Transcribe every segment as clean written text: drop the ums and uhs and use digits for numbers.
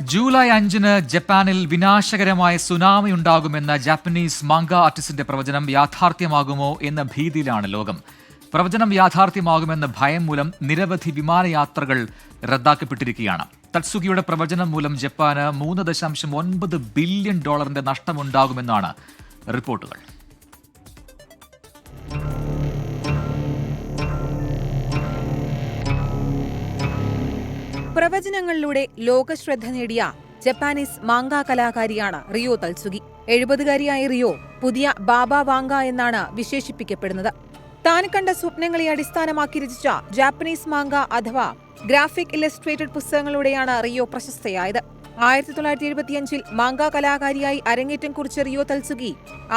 July 5-ന് ജപ്പാനിൽ വിനാശകരമായ tsunami ഉണ്ടാകുമെന്ന ജാപ്പനീസ് മാംഗ ആർട്ടിസ്റ്റിന്റെ പ്രവചനം യാഥാർത്ഥ്യമാകുമോ എന്ന ഭീതിയിലാണ് ലോകം. പ്രവചനം യാഥാർത്ഥ്യമാകുമെന്ന ഭയം മൂലം നിരവധി വിമാനയാത്രകൾ റദ്ദാക്കപ്പെട്ടിരിക്കുകയാണ്. തത്സുഗിയുടെ പ്രവചനം മൂലം ജപ്പാന് $3.9 ബില്യൺ നഷ്ടമുണ്ടാകുമെന്നാണ് റിപ്പോർട്ടുകൾ. പ്രവചനങ്ങളിലൂടെ ലോകശ്രദ്ധ നേടിയ ജപ്പാനീസ് മാംഗ കലാകാരിയാണ് റിയോ തത്സുഗി. 70-കാരിയായ റിയോ പുതിയ ബാബ വാങ്ക എന്നാണ് വിശേഷിപ്പിക്കപ്പെടുന്നത്. താൻ കണ്ട സ്വപ്നങ്ങളെ അടിസ്ഥാനമാക്കി രചിച്ച ജാപ്പനീസ് മാംഗ അഥവാ ഗ്രാഫിക് ഇല്ലസ്ട്രേറ്റഡ് പുസ്തകങ്ങളിലൂടെയാണ് റിയോ പ്രശസ്തയായത്. 1975-ൽ മാംഗ കലാകാരിയായി അരങ്ങേറ്റം കുറിച്ച റിയോ തത്സുഗി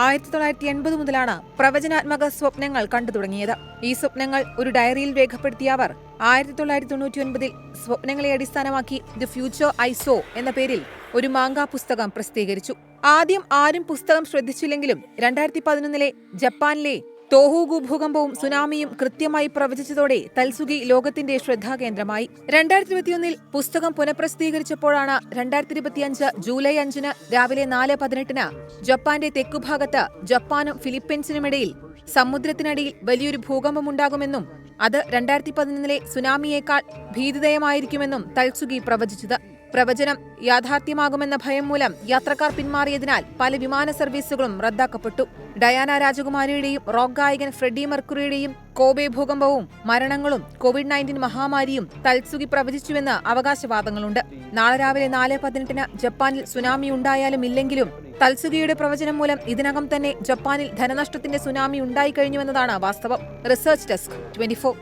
1980 മുതലാണ് പ്രവചനാത്മക സ്വപ്നങ്ങൾ കണ്ടു തുടങ്ങിയത്. ഈ സ്വപ്നങ്ങൾ ഒരു ഡയറിയിൽ രേഖപ്പെടുത്തിയ അവർ 1999-ൽ സ്വപ്നങ്ങളെ അടിസ്ഥാനമാക്കി ദി ഫ്യൂച്ചർ ഐ സോ എന്ന പേരിൽ ഒരു മാംഗ പുസ്തകം പ്രസിദ്ധീകരിച്ചു. ആദ്യം ആരും പുസ്തകം ശ്രദ്ധിച്ചില്ലെങ്കിലും 2011-ലെ ജപ്പാനിലെ തോഹൂഗു ഭൂകമ്പവും സുനാമിയും കൃത്യമായി പ്രവചിച്ചതോടെ തത്സുഗി ലോകത്തിന്റെ ശ്രദ്ധാകേന്ദ്രമായി. 2021-ൽ പുസ്തകം പുനഃപ്രസിദ്ധീകരിച്ചപ്പോഴാണ് 2025 ജൂലൈ 5-ന് രാവിലെ 4:18-ന് ജപ്പാന്റെ തെക്കുഭാഗത്ത് ജപ്പാനും ഫിലിപ്പീൻസിനുമിടയിൽ സമുദ്രത്തിനടിയിൽ വലിയൊരു ഭൂകമ്പമുണ്ടാകുമെന്നും അത് 2011-ലെ സുനാമിയേക്കാൾ ഭീതിദയമായിരിക്കുമെന്നും തത്സുഗി പ്രവചിച്ചത്. പ്രവചനം യാഥാർത്ഥ്യമാകുമെന്ന ഭയം മൂലം യാത്രക്കാർ പിന്മാറിയതിനാൽ പല വിമാന സർവീസുകളും റദ്ദാക്കപ്പെട്ടു. ഡയാന രാജകുമാരിയുടെയും റോക്ക് ഗായകൻ ഫ്രെഡി മെർക്കുറിയുടെയും കോബെ ഭൂകമ്പവും മരണങ്ങളും COVID-19 മഹാമാരിയും തത്സുഗി പ്രവചിച്ചുവെന്ന് അവകാശവാദങ്ങളുണ്ട്. നാളെ രാവിലെ 4:18-ന് ജപ്പാനിൽ സുനാമി ഉണ്ടായാലും ഇല്ലെങ്കിലും തത്സുഗിയുടെ പ്രവചനം മൂലം ഇതിനകം തന്നെ ജപ്പാനിൽ ധനനഷ്ടത്തിന്റെ സുനാമി ഉണ്ടായിക്കഴിഞ്ഞുവെന്നതാണ് വാസ്തവം. Research desk 24.